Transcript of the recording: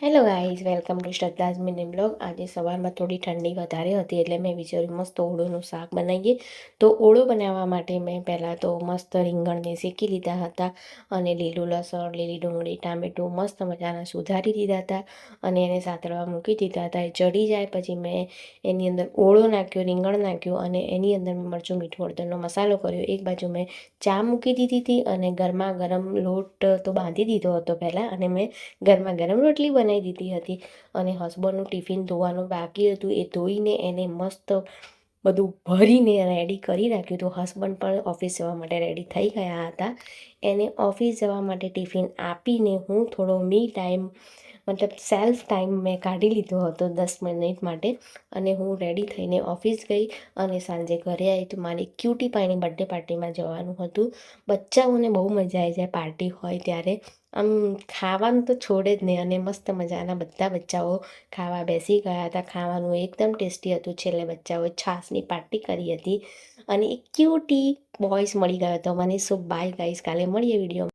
Hello guys, welcome to Shraddha's mini blog. આજે સવારમાં થોડી ઠંડી વધારે હતી એટલે મેં વિચાર્યું મસ્ત ઓળોનું શાક બનાવીએ. તો ઓળો બનાવવા માટે મેં પહેલાં તો મસ્ત રીંગણને શેકી લીધા હતા અને લીલું લસણ, લીલી ડુંગળી, ટામેટું મસ્ત મજાના સુધારી દીધા હતા અને એને સાતળવા મૂકી દીધા હતા. એ ચડી જાય પછી મેં એની અંદર ઓળો નાખ્યો, રીંગણ નાખ્યું અને એની અંદર મેં મરચું, મીઠું, હળદરનો મસાલો કર્યો. એક બાજુ મેં ચા મૂકી દીધી હતી અને ગરમા ગરમ લોટ તો બાંધી દીધો હતો પહેલાં અને મેં ગરમા ગરમ રોટલી બનાવી દીધી હતી અને હસબન્ડનું ટિફિન ધોવાનું બાકી હતું. એ ધોઈને એને મસ્ત બધું ભરીને રેડી કરી રાખ્યું. તો હસબન્ડ પણ ઓફિસ જવા માટે રેડી થઈ ગયા હતા. એને ઓફિસ જવા માટે ટિફિન આપીને હું થોડો મી ટાઈમ મતલબ સેલ્ફ ટાઈમ મેં કાઢી લીધો હતો 10 મિનિટ માટે અને હું રેડી થઈને ઓફિસ ગઈ અને સાંજે ઘરે આવી. તો મારી ક્યુટી પાઈની બર્થડે પાર્ટીમાં જવાનું હતું. બચ્ચાઓને બહુ મજા આવી જાય પાર્ટી હોય ત્યારે. આમ ખાવાનું તો છોડે જ નહીં અને મસ્ત મજાના બધા બચ્ચાઓ ખાવા બેસી ગયા હતા. ખાવાનું એકદમ ટેસ્ટી હતું. છેલ્લે બચ્ચાઓએ છાશની પાર્ટી કરી હતી અને એક ક્યુટી બોયસ મળી ગયો હતો મને. સો બાય ગાઈસ, કાલે મળીએ વિડીયો.